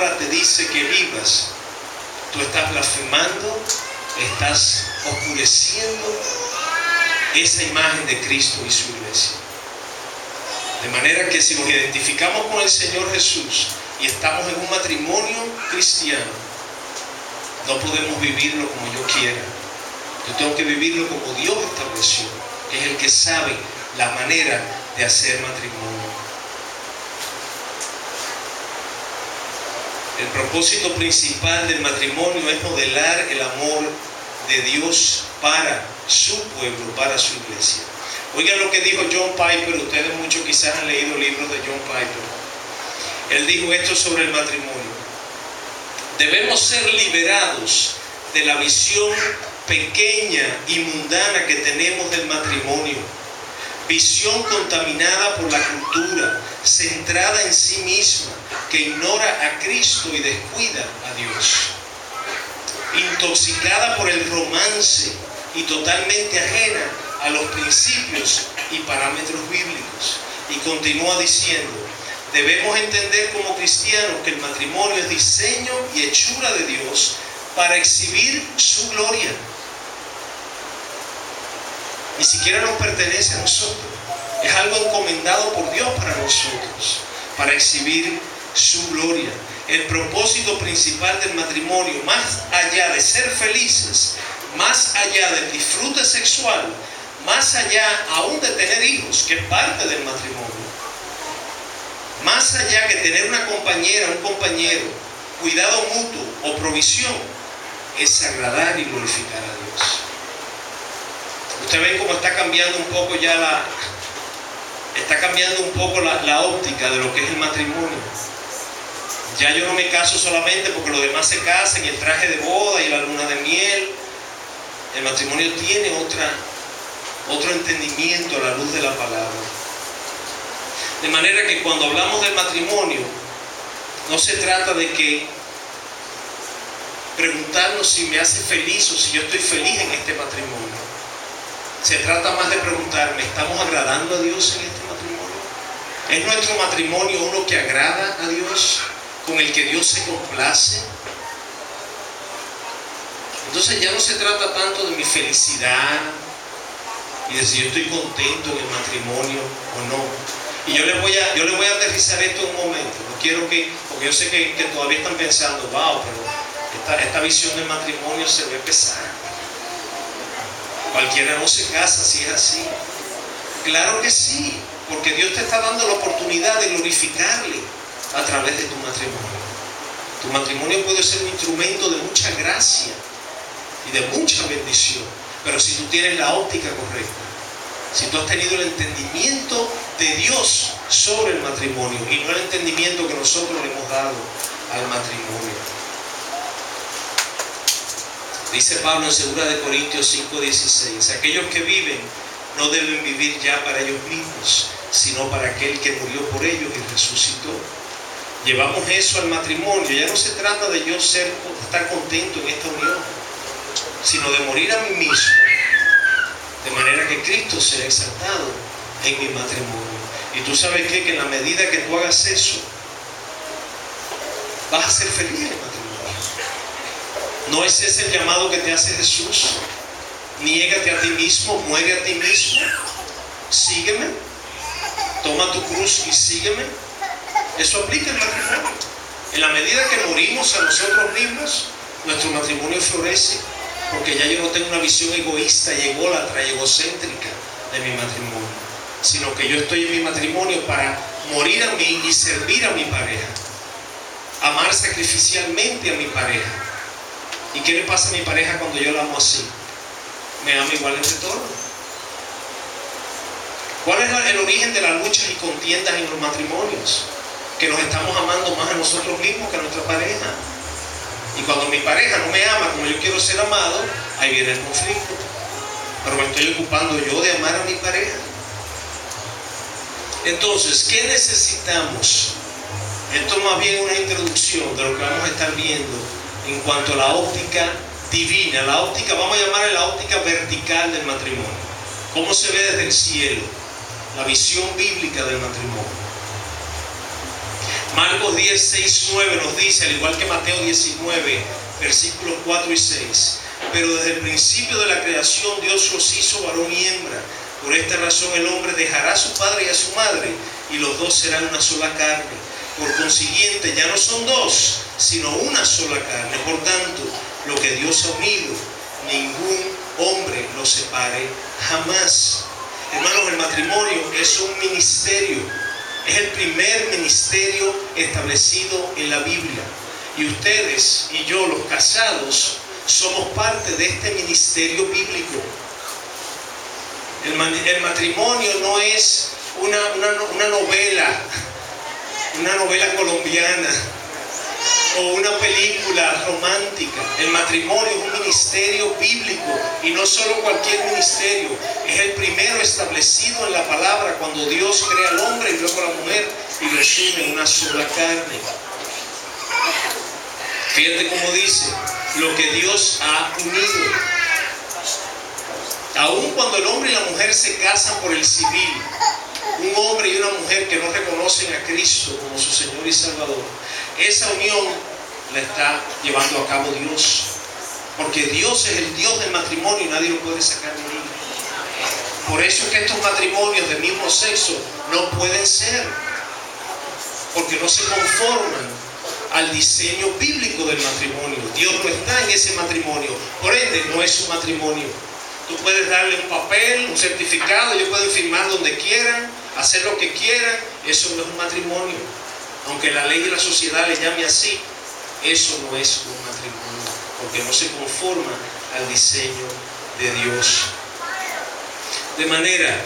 palabra te dice que vivas, tú estás blasfemando, estás oscureciendo esa imagen de Cristo y su iglesia. De manera que si nos identificamos con el Señor Jesús y estamos en un matrimonio cristiano, no podemos vivirlo como yo quiera. Yo tengo que vivirlo como Dios estableció, que es el que sabe la manera de hacer matrimonio. El propósito principal del matrimonio es modelar el amor de Dios para su pueblo, para su iglesia. Oigan lo que dijo John Piper. Ustedes muchos quizás han leído libros de John Piper. Él dijo esto sobre el matrimonio: debemos ser liberados de la visión pequeña y mundana que tenemos del matrimonio, visión contaminada por la cultura, centrada en sí misma, que ignora a Cristo y descuida a Dios, intoxicada por el romance y totalmente ajena a los principios y parámetros bíblicos. Y continúa diciendo: debemos entender como cristianos que el matrimonio es diseño y hechura de Dios para exhibir su gloria. Ni siquiera nos pertenece a nosotros. Es algo encomendado por Dios para nosotros, para exhibir su gloria. El propósito principal del matrimonio, más allá de ser felices, más allá del disfrute sexual, más allá aún de tener hijos, que es parte del matrimonio, más allá que tener una compañera, un compañero, cuidado mutuo o provisión, es agradar y glorificar a Dios. Usted ve cómo está cambiando un poco ya la óptica de lo que es el matrimonio. Ya yo no me caso solamente porque los demás se casan, y el traje de boda y la luna de miel. El matrimonio tiene otro entendimiento a la luz de la palabra. De manera que cuando hablamos del matrimonio, no se trata de que preguntarnos si me hace feliz o si yo estoy feliz en este matrimonio. Se trata más de preguntarme: ¿estamos agradando a Dios en este matrimonio? ¿Es nuestro matrimonio uno que agrada a Dios, con el que Dios se complace? Entonces ya no se trata tanto de mi felicidad y de si yo estoy contento en el matrimonio o no. Y yo le voy a aterrizar esto en un momento. No quiero porque yo sé que todavía están pensando: wow, pero esta visión del matrimonio se ve pesada. Cualquiera no se casa si es así. Claro que sí, porque Dios te está dando la oportunidad de glorificarle a través de tu matrimonio. Tu matrimonio puede ser un instrumento de mucha gracia y de mucha bendición, pero si tú tienes la óptica correcta, si tú has tenido el entendimiento de Dios sobre el matrimonio y no el entendimiento que nosotros le hemos dado al matrimonio. Dice Pablo en 2 Corintios 5:16: aquellos que viven no deben vivir ya para ellos mismos, sino para aquel que murió por ellos y resucitó. Llevamos eso al matrimonio. Ya no se trata de yo estar contento en esta unión, sino de morir a mí mismo, de manera que Cristo sea exaltado en mi matrimonio. Y tú sabes que en la medida que tú hagas eso, vas a ser feliz en el matrimonio. ¿No es ese el llamado que te hace Jesús? Niégate a ti mismo, muere a ti mismo, sígueme, toma tu cruz y sígueme. Eso aplica el matrimonio. En la medida que morimos a nosotros mismos, nuestro matrimonio florece, porque ya yo no tengo una visión egoísta y ególatra y egocéntrica de mi matrimonio, sino que yo estoy en mi matrimonio para morir a mí y servir a mi pareja, amar sacrificialmente a mi pareja. ¿Y qué le pasa a mi pareja cuando yo la amo así? Me ama igual en retorno. ¿Cuál es el origen de las luchas y contiendas en los matrimonios? Que nos estamos amando más a nosotros mismos que a nuestra pareja. Y cuando mi pareja no me ama como yo quiero ser amado, ahí viene el conflicto. Pero me estoy ocupando yo de amar a mi pareja. Entonces, ¿qué necesitamos? Esto más bien es una introducción de lo que vamos a estar viendo en cuanto a la óptica divina, la óptica, vamos a llamarla la óptica vertical del matrimonio. ¿Cómo se ve desde el cielo? La visión bíblica del matrimonio. Marcos 10, 6, 9 nos dice, al igual que Mateo 19, versículos 4 y 6, pero desde el principio de la creación Dios los hizo varón y hembra. Por esta razón el hombre dejará a su padre y a su madre, y los dos serán una sola carne. Por consiguiente, ya no son dos, sino una sola carne. Por tanto, lo que Dios ha unido, ningún hombre lo separe jamás. Hermanos, el matrimonio es un ministerio. Es el primer ministerio establecido en la Biblia. Y ustedes y yo, los casados, somos parte de este ministerio bíblico. El matrimonio no es una novela colombiana o una película romántica. El matrimonio es un ministerio bíblico, y no solo cualquier ministerio. Es el primero establecido en la palabra, cuando Dios crea al hombre y luego a la mujer y los une en una sola carne. Fíjate cómo dice, lo que Dios ha unido. Aun cuando el hombre y la mujer se casan por el civil, un hombre y una mujer que no reconocen a Cristo como su Señor y Salvador, esa unión la está llevando a cabo Dios, porque Dios es el Dios del matrimonio y nadie lo puede sacar de ahí. Por eso es que estos matrimonios del mismo sexo no pueden ser, porque no se conforman al diseño bíblico del matrimonio. Dios no está en ese matrimonio, por ende no es un matrimonio. Tú puedes darle un papel, un certificado, ellos pueden firmar donde quieran, hacer lo que quieran. Eso no es un matrimonio. Aunque la ley de la sociedad le llame así, eso no es un matrimonio, porque no se conforma al diseño de Dios. De manera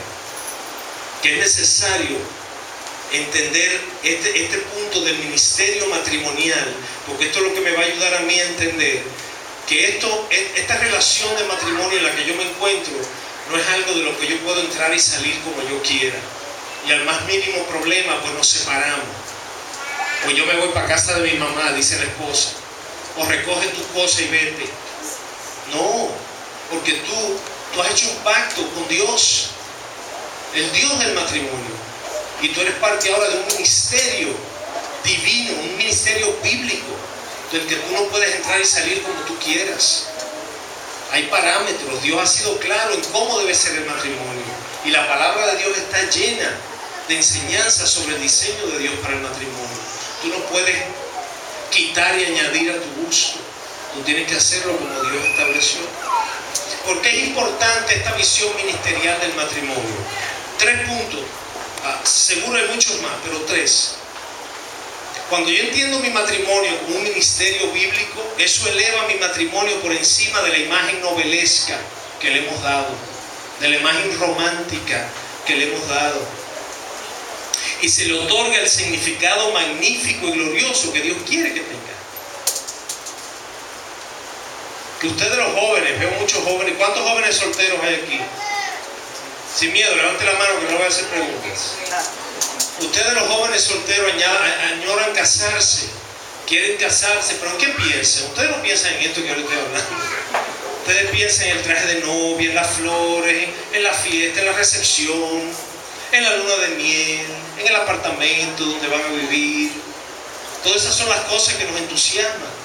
que es necesario entender este punto del ministerio matrimonial, porque esto es lo que me va a ayudar a mí a entender que esta relación de matrimonio en la que yo me encuentro no es algo de lo que yo puedo entrar y salir como yo quiera, y al más mínimo problema pues nos separamos. Pues yo me voy para casa de mi mamá, dice la esposa, o recoge tu cosa y vete. No, porque tú has hecho un pacto con Dios, el Dios del matrimonio, y tú eres parte ahora de un ministerio divino, un ministerio bíblico, del que tú no puedes entrar y salir como tú quieras. Hay parámetros. Dios ha sido claro en cómo debe ser el matrimonio, y la palabra de Dios está llena de enseñanzas sobre el diseño de Dios para el matrimonio. Tú no puedes quitar y añadir a tu gusto. Tú tienes que hacerlo como Dios estableció. ¿Por qué es importante esta visión ministerial del matrimonio? 3 puntos. Seguro hay muchos más, pero 3. Cuando yo entiendo mi matrimonio como un ministerio bíblico, eso eleva mi matrimonio por encima de la imagen novelesca que le hemos dado, de la imagen romántica que le hemos dado, y se le otorga el significado magnífico y glorioso que Dios quiere que tenga. Que ustedes, los jóvenes, veo muchos jóvenes. ¿Cuántos jóvenes solteros hay aquí? Sin miedo, levante la mano que no voy a hacer preguntas. Ustedes, los jóvenes solteros, añoran casarse, quieren casarse, pero ¿en qué piensan? Ustedes no piensan en esto que ahorita estoy hablando. Ustedes piensan en el traje de novia, en las flores, en la fiesta, en la recepción, en la luna de miel, en el apartamento donde van a vivir. Todas esas son las cosas que nos entusiasman.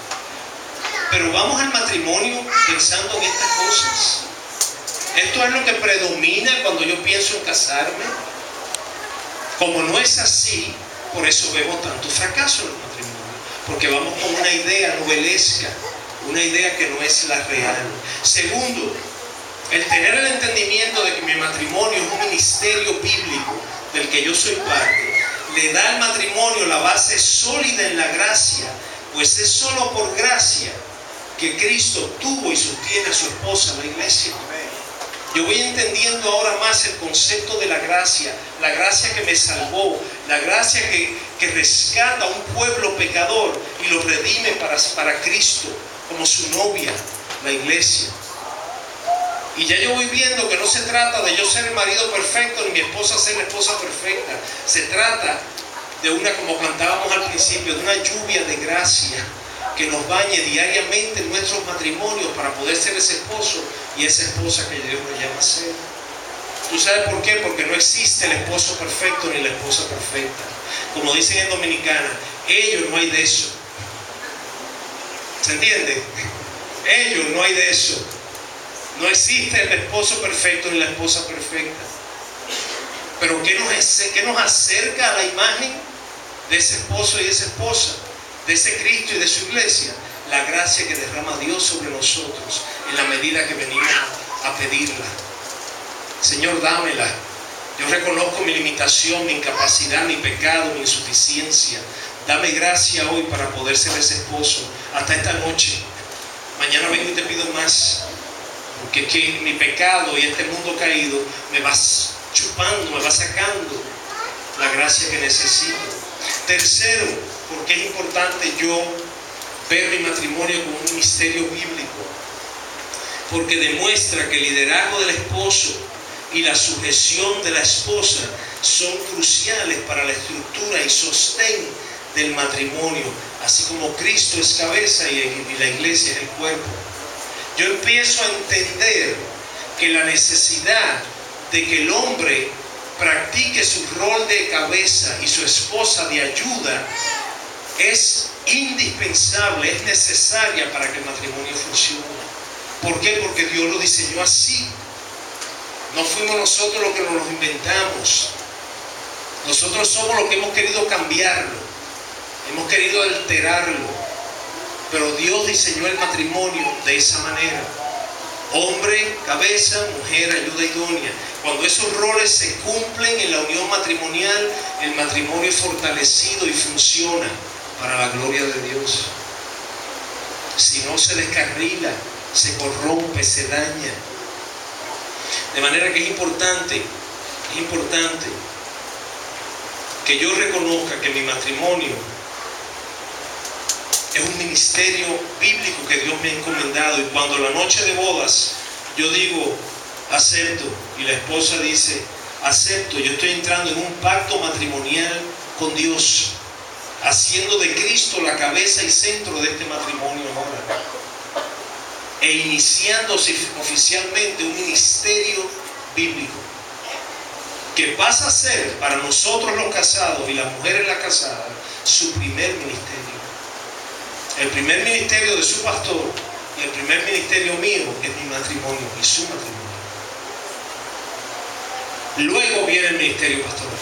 Pero vamos al matrimonio pensando en estas cosas. Esto es lo que predomina cuando yo pienso en casarme. Como no es así, por eso vemos tanto fracaso en el matrimonio, porque vamos con una idea novelesca, una idea que no es la real. Segundo, el tener el entendimiento de que mi matrimonio es un ministerio bíblico del que yo soy parte, le da al matrimonio la base sólida en la gracia, pues es solo por gracia que Cristo tuvo y sostiene a su esposa, la iglesia. Yo voy entendiendo ahora más el concepto de la gracia que me salvó, la gracia que rescata a un pueblo pecador y lo redime para Cristo, como su novia, la iglesia. Y ya yo voy viendo que no se trata de yo ser el marido perfecto, ni mi esposa ser la esposa perfecta. Se trata de como cantábamos al principio, de una lluvia de gracia que nos bañe diariamente en nuestros matrimonios para poder ser ese esposo y esa esposa que Dios nos llama a ser. ¿Tú sabes por qué? Porque no existe el esposo perfecto ni la esposa perfecta. Como dicen en Dominicana, ellos no hay de eso. ¿Se entiende? Ellos no hay de eso. No existe el esposo perfecto ni la esposa perfecta. Pero ¿qué nos acerca a la imagen de ese esposo y de esa esposa? De ese Cristo y de su iglesia. La gracia que derrama Dios sobre nosotros en la medida que venimos a pedirla. Señor, dámela. Yo reconozco mi limitación, mi incapacidad, mi pecado, mi insuficiencia. Dame gracia hoy para poder ser ese esposo hasta esta noche. Mañana vengo y te pido más. Porque es que mi pecado y este mundo caído me va chupando, me va sacando la gracia que necesito. Tercero, porque es importante yo ver mi matrimonio como un ministerio bíblico. Porque demuestra que el liderazgo del esposo y la sujeción de la esposa son cruciales para la estructura y sostén del matrimonio, así como Cristo es cabeza y la iglesia es el cuerpo. Yo empiezo a entender que la necesidad de que el hombre practique su rol de cabeza y su esposa de ayuda es indispensable, es necesaria para que el matrimonio funcione. ¿Por qué? Porque Dios lo diseñó así. No fuimos nosotros los que nos lo inventamos. Nosotros somos los que hemos querido cambiarlo, hemos querido alterarlo. Pero Dios diseñó el matrimonio de esa manera. Hombre, cabeza, mujer, ayuda idónea. Cuando esos roles se cumplen en la unión matrimonial, el matrimonio es fortalecido y funciona para la gloria de Dios. Si no, se descarrila, se corrompe, se daña. De manera que es importante que yo reconozca que mi matrimonio es un ministerio bíblico que Dios me ha encomendado. Y cuando la noche de bodas yo digo, acepto, y la esposa dice, acepto, yo estoy entrando en un pacto matrimonial con Dios, haciendo de Cristo la cabeza y centro de este matrimonio ahora, e iniciándose oficialmente un ministerio bíblico que pasa a ser para nosotros los casados y las mujeres las casadas su primer ministerio. El primer ministerio de su pastor y el primer ministerio mío es mi matrimonio y su matrimonio. Luego viene el ministerio pastoral.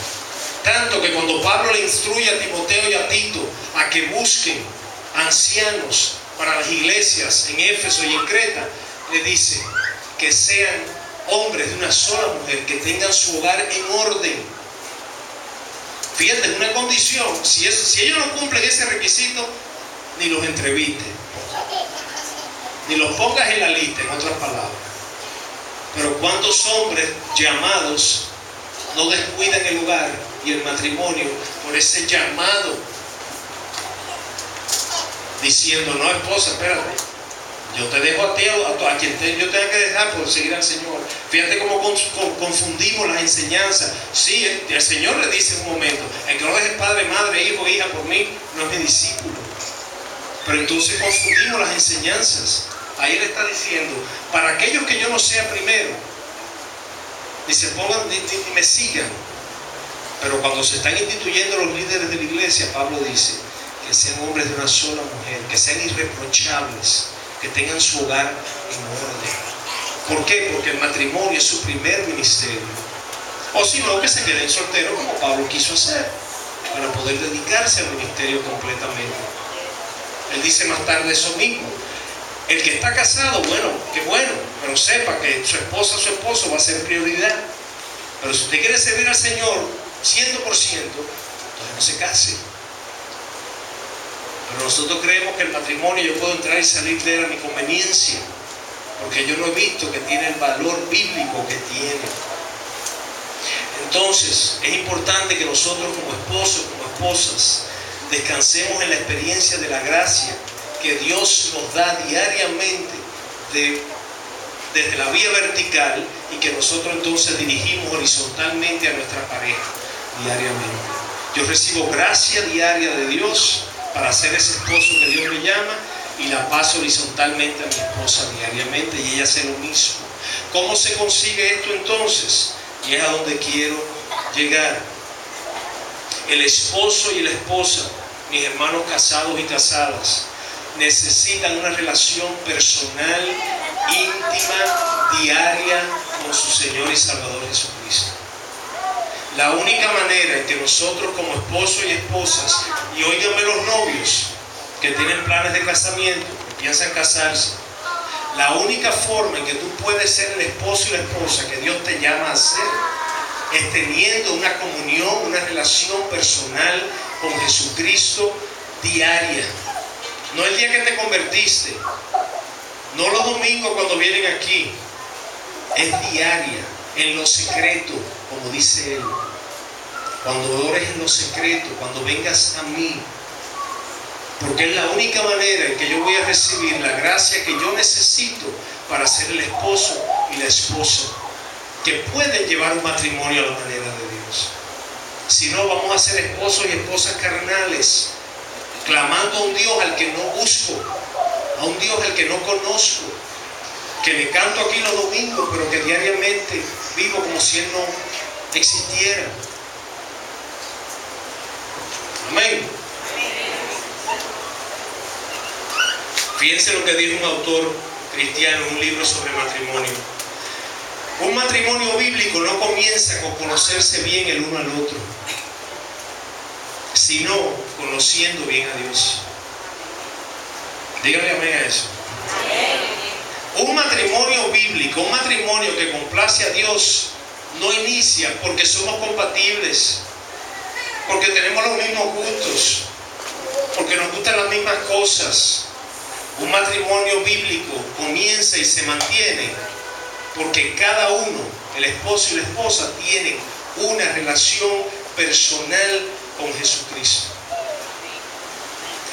Tanto que cuando Pablo le instruye a Timoteo y a Tito a que busquen ancianos para las iglesias en Éfeso y en Creta, le dice que sean hombres de una sola mujer, que tengan su hogar en orden. Fíjate, es una condición. Si ellos no cumplen ese requisito, ni los entrevistes, ni los pongas en la lista, en otras palabras. Pero ¿cuántos hombres llamados no descuidan el hogar y el matrimonio por ese llamado? Diciendo, no, esposa, espérate, yo te dejo a ti, a quien yo tenga que dejar por seguir al Señor. Fíjate cómo confundimos las enseñanzas. Sí, el Señor le dice en un momento, el que no deje padre, madre, hijo, hija por mí, no es mi discípulo. Pero entonces confundimos las enseñanzas. Ahí Él está diciendo, para aquellos que yo no sea primero, dice, pongan y me sigan. Pero cuando se están instituyendo los líderes de la iglesia, Pablo dice, que sean hombres de una sola mujer, que sean irreprochables, que tengan su hogar en orden. ¿Por qué? Porque el matrimonio es su primer ministerio. O si no, que se queden solteros como Pablo quiso hacer, para poder dedicarse al ministerio completamente. Él dice más tarde eso mismo. El que está casado, bueno, qué bueno, pero sepa que su esposa, su esposo va a ser prioridad. Pero si usted quiere servir al Señor 100%, entonces no se case. Pero nosotros creemos que el matrimonio yo puedo entrar y salir de él a mi conveniencia, porque yo no he visto que tiene el valor bíblico que tiene. Entonces, es importante que nosotros como esposos, como esposas, descansemos en la experiencia de la gracia que Dios nos da diariamente desde la vía vertical, y que nosotros entonces dirigimos horizontalmente a nuestra pareja diariamente. Yo recibo gracia diaria de Dios para ser ese esposo que Dios me llama, y la paso horizontalmente a mi esposa diariamente, y ella hace lo mismo. ¿Cómo se consigue esto entonces? Y es a donde quiero llegar. El esposo y la esposa, mis hermanos casados y casadas, necesitan una relación personal, íntima, diaria con su Señor y Salvador Jesucristo. La única manera en que nosotros como esposos y esposas, y óiganme los novios que tienen planes de casamiento, que piensan casarse, la única forma en que tú puedes ser el esposo y la esposa que Dios te llama a ser es teniendo una comunión, una relación personal con Jesucristo diaria. No el día que te convertiste, no los domingos cuando vienen aquí, es diaria, en lo secreto, como dice Él. Cuando ores en lo secreto, cuando vengas a mí, porque es la única manera en que yo voy a recibir la gracia que yo necesito para ser el esposo y la esposa que pueden llevar un matrimonio a la manera de Dios. Si no, vamos a ser esposos y esposas carnales, clamando a un Dios al que no busco, a un Dios al que no conozco, que le canto aquí los domingos, pero que diariamente vivo como si Él no existiera. Amén. Fíjense lo que dijo un autor cristiano en un libro sobre matrimonio. Un matrimonio bíblico no comienza con conocerse bien el uno al otro, sino conociendo bien a Dios. Dígale amén a eso. Un matrimonio bíblico, un matrimonio que complace a Dios, no inicia porque somos compatibles, porque tenemos los mismos gustos, porque nos gustan las mismas cosas. Un matrimonio bíblico comienza y se mantiene porque cada uno, el esposo y la esposa, tienen una relación personal con Jesucristo.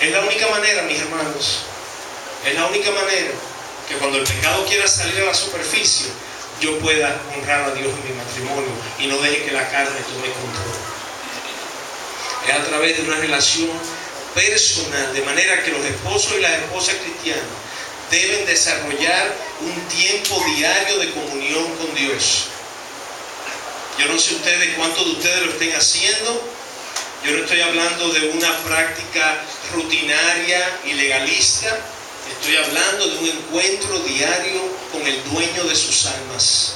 Es la única manera, mis hermanos, es la única manera que cuando el pecado quiera salir a la superficie, yo pueda honrar a Dios en mi matrimonio y no deje que la carne tome control. Es a través de una relación personal, de manera que los esposos y las esposas cristianas deben desarrollar un tiempo diario de comunión con Dios. Yo no sé ustedes cuántos de ustedes lo estén haciendo. Yo no estoy hablando de una práctica rutinaria y legalista. Estoy hablando de un encuentro diario con el dueño de sus almas.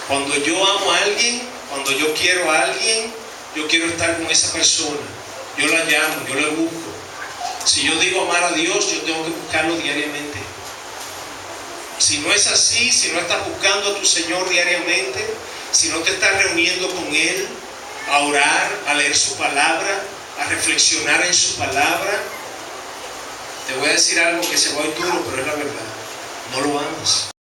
Cuando yo amo a alguien, cuando yo quiero a alguien, yo quiero estar con esa persona. Yo la llamo, yo la busco. Si yo digo amar a Dios, yo tengo que buscarlo diariamente. Si no es así, si no estás buscando a tu Señor diariamente, si no te estás reuniendo con Él, a orar, a leer su palabra, a reflexionar en su palabra, te voy a decir algo que se va a oír duro, pero es la